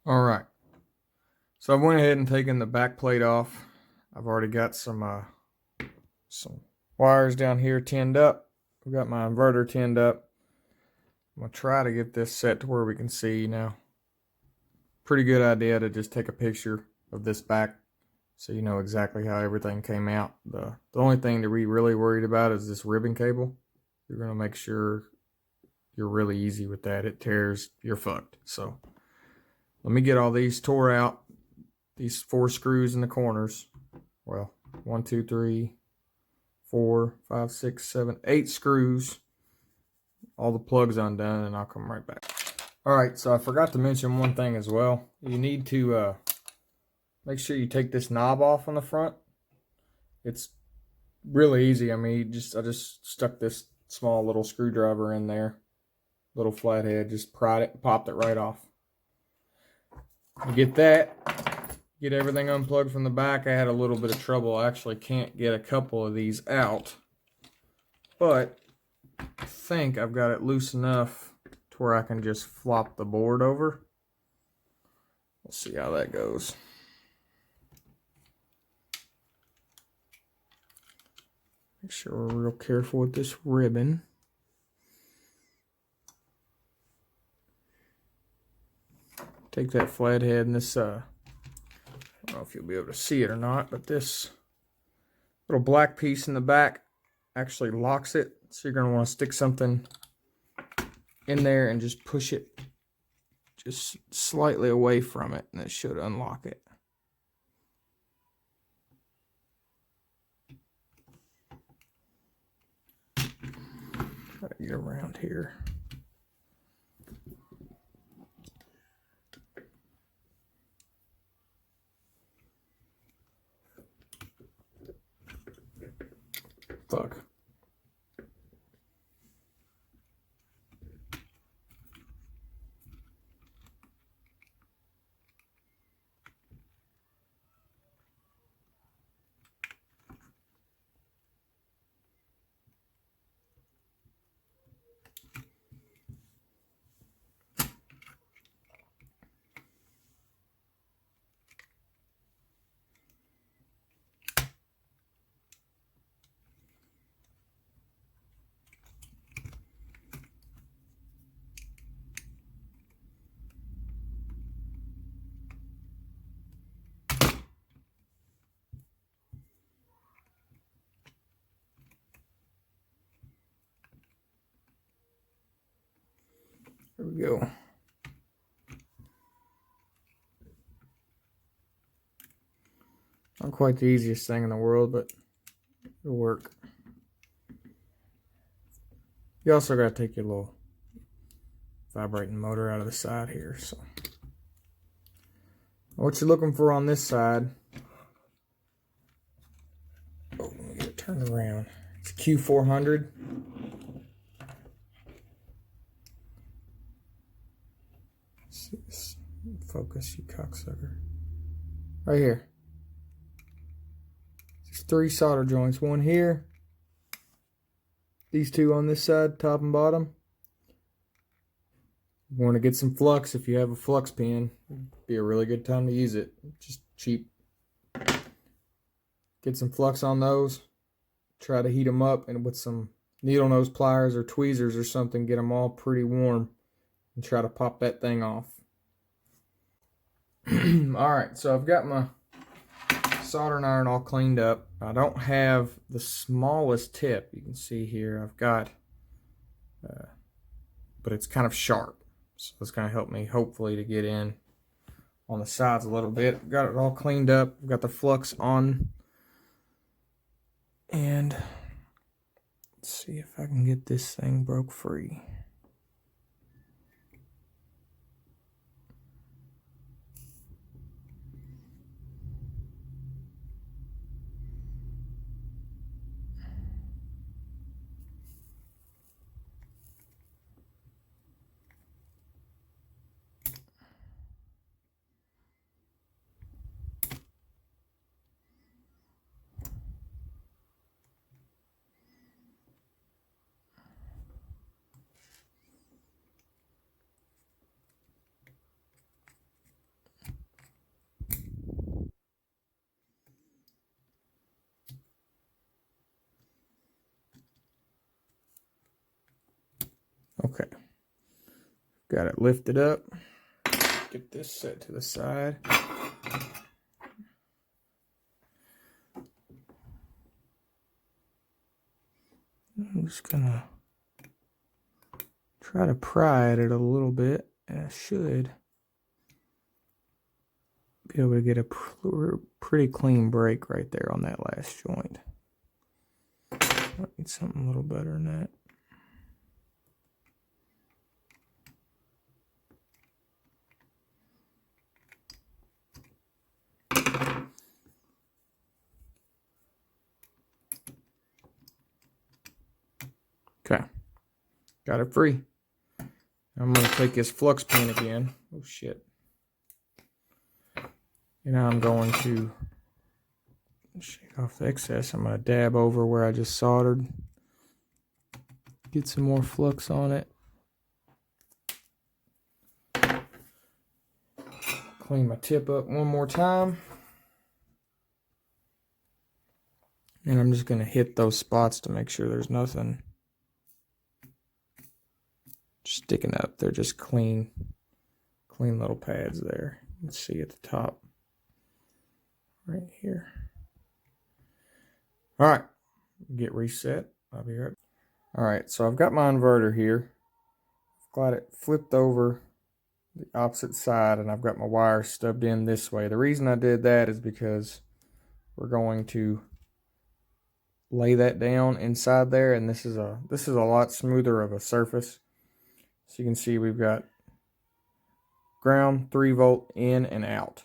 All right, so I went ahead and taken the back plate off. I've already got some wires down here tinned up. I've got my inverter tinned up. I'm gonna try to get this set to where we can see now. Pretty good idea to just take a picture of this back so you know exactly how everything came out. The only thing to be really worried about is this ribbon cable. You're gonna make sure you're really easy with that. It tears, you're fucked. So let me get all these tore out. These 4 screws in the corners. Well, 1, 2, 3, 4, 5, 6, 7, 8 screws. All the plugs undone, and I'll come right back. All right, so I forgot to mention one thing as well. You need to make sure you take this knob off on the front. It's really easy. I mean, I just stuck this small little screwdriver in there, little flathead, just pried it, popped it right off. You get that, get everything unplugged from the back. I had a little bit of trouble. I actually can't get a couple of these out, but I think I've got it loose enough to where I can just flop the board over. We'll see how that goes. Make sure we're real careful with this ribbon. Take that flathead and this, I don't know if you'll be able to see it or not, but this little black piece in the back actually locks it. So you're going to want to stick something in there and just push it just slightly away from it, and it should unlock it. Try to get around here. Fuck. There we go. Not quite the easiest thing in the world, but it'll work. You also got to take your little vibrating motor out of the side here. So what you're looking for on this side, oh, let me get it turned around. It's Q400. Let's see this. Focus, you cocksucker. Right here. There's 3 solder joints. One here. These 2 on this side, top and bottom. You want to get some flux. If you have a flux pen, it'd be a really good time to use it. Just cheap. Get some flux on those. Try to heat them up, and with some needle nose pliers or tweezers or something, get them all pretty warm and try to pop that thing off. Alright, so I've got my soldering iron all cleaned up. I don't have the smallest tip. You can see here I've got, but it's kind of sharp. So it's going to help me hopefully to get in on the sides a little bit. Got it all cleaned up. Got the flux on. And let's see if I can get this thing broke free. Okay. Got it lifted up. Get this set to the side. I'm just gonna try to pry at it a little bit, and I should be able to get a pretty clean break right there on that last joint. I need something a little better than that. Okay, got it free. I'm going to take this flux pin again. Oh shit. And now I'm going to shake off the excess. I'm going to dab over where I just soldered. Get some more flux on it. Clean my tip up one more time. And I'm just going to hit those spots to make sure there's nothing sticking up. They're just clean little pads there. Let's see at the top. Right here. Alright. Get reset. I'll be right. Alright, so I've got my inverter here. I've got it flipped over the opposite side, and I've got my wire stubbed in this way. The reason I did that is because we're going to lay that down inside there, and this is a lot smoother of a surface. So you can see we've got ground, 3-volt in and out.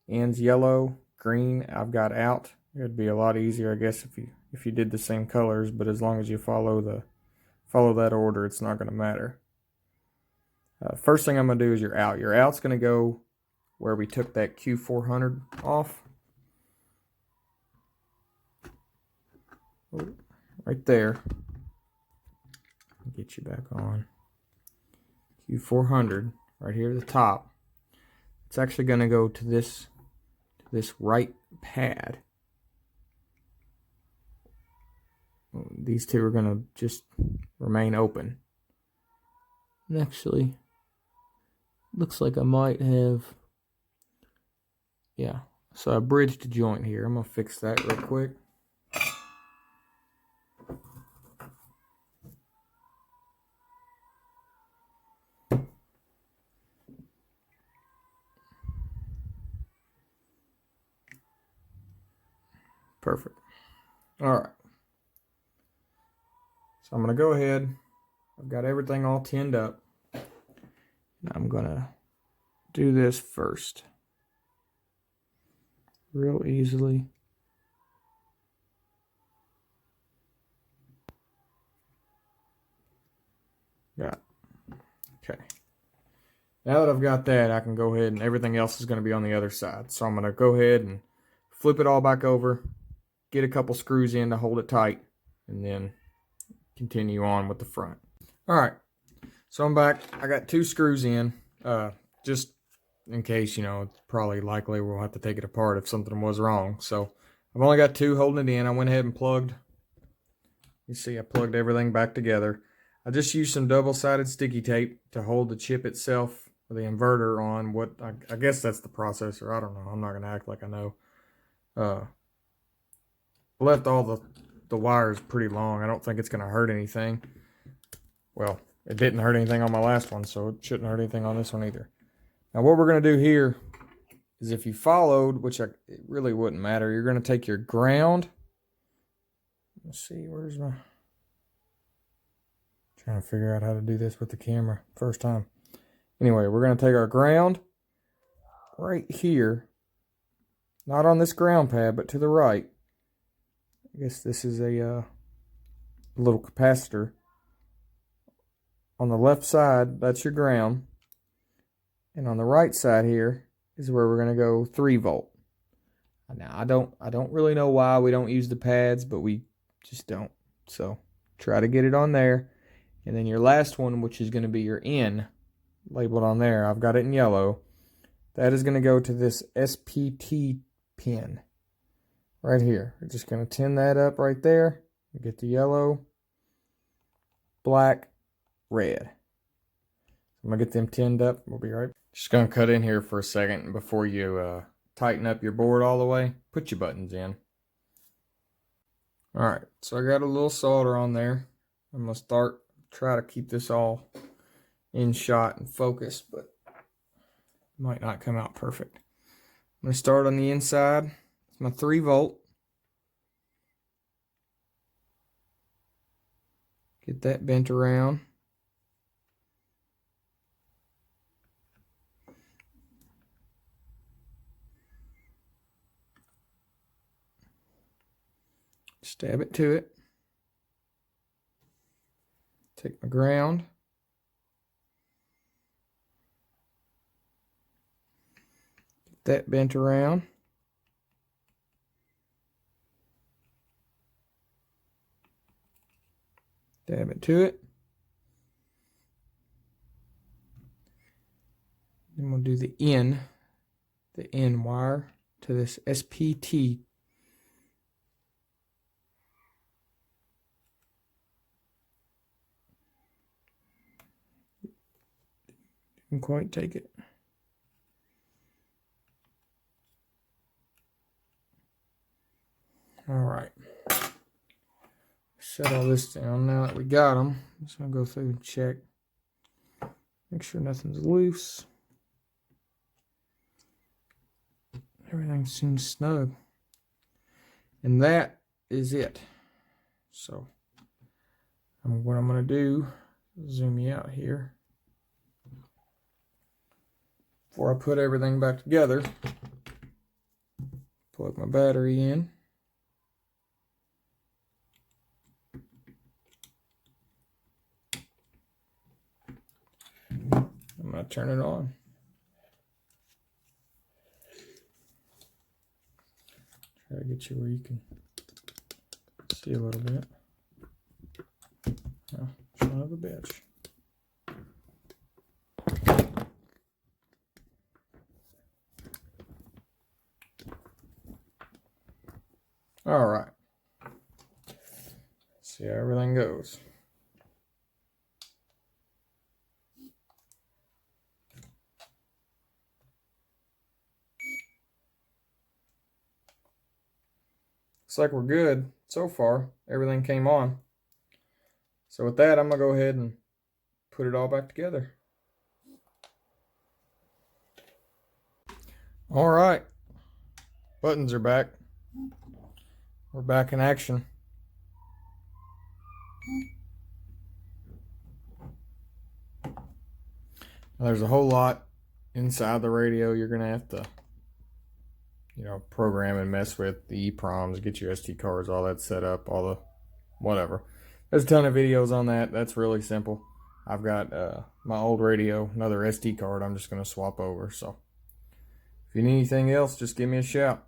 In's yellow, green, I've got out. It'd be a lot easier, I guess, if you did the same colors, but as long as you follow that order, it's not going to matter. First thing I'm going to do is your out. Your out's going to go where we took that Q400 off. Right there. Get you back on. Q400 right here at the top. It's actually going to go to this right pad. These two are going to just remain open. And actually, looks like I might have, yeah. So I bridged a joint here. I'm going to fix that real quick. Perfect. All right. So I'm going to go ahead. I've got everything all tinned up. And I'm going to do this first. Real easily. Got it. Okay. Now that I've got that, I can go ahead and everything else is going to be on the other side. So I'm going to go ahead and flip it all back over. Get a couple screws in to hold it tight, and then continue on with the front. All right, so I'm back. I got 2 screws in, just in case, it's probably likely we'll have to take it apart if something was wrong. So I've only got 2 holding it in. I went ahead and plugged. You see, I plugged everything back together. I just used some double-sided sticky tape to hold the chip itself, or the inverter, on what I guess that's the processor. I don't know. I'm not gonna act like I know. Left all the wires pretty long. I don't think it's going to hurt anything. Well, it didn't hurt anything on my last one, so it shouldn't hurt anything on this one either. Now what we're going to do here is, if you followed, which it really wouldn't matter, you're going to take your ground. Let's see, where's my... Trying to figure out how to do this with the camera. First time. Anyway, we're going to take our ground right here. Not on this ground pad, but to the right. I guess this is a little capacitor. On the left side, that's your ground. And on the right side here is where we're going to go 3-volt. Now, I don't really know why we don't use the pads, but we just don't. So try to get it on there. And then your last one, which is going to be your in, labeled on there. I've got it in yellow. That is going to go to this SPT pin. Right here. We're just going to tin that up right there. Get the yellow, black, red. I'm gonna get them tinned up. We'll be right back. Just gonna cut in here for a second before you tighten up your board all the way. Put your buttons in. All right, so I got a little solder on there. I'm gonna try to keep this all in shot and focus, but it might not come out perfect. I'm gonna start on the inside. It's my 3-volt. Get that bent around. Stab it to it. Take my ground. Get that bent around. Dab it to it. Then we'll do the N wire to this SPT. Didn't quite take it. All right. Set all this down. Now that we got them, I'm just gonna go through and check. Make sure nothing's loose. Everything seems snug. And that is it. So, what I'm going to do, zoom you out here. Before I put everything back together, plug my battery in. I'm going to turn it on. Try to get you where you can see a little bit. Oh, son of a bitch. All right. See how everything goes. Looks like we're good so far. Everything came on. So with that, I'm going to go ahead and put it all back together. All right. Buttons are back. We're back in action. Now, there's a whole lot inside the radio you're going to have to, program and mess with. The EEPROMs, get your SD cards, all that set up, all the whatever. There's a ton of videos on that. That's really simple. I've got my old radio, another SD card I'm just going to swap over. So if you need anything else, just give me a shout.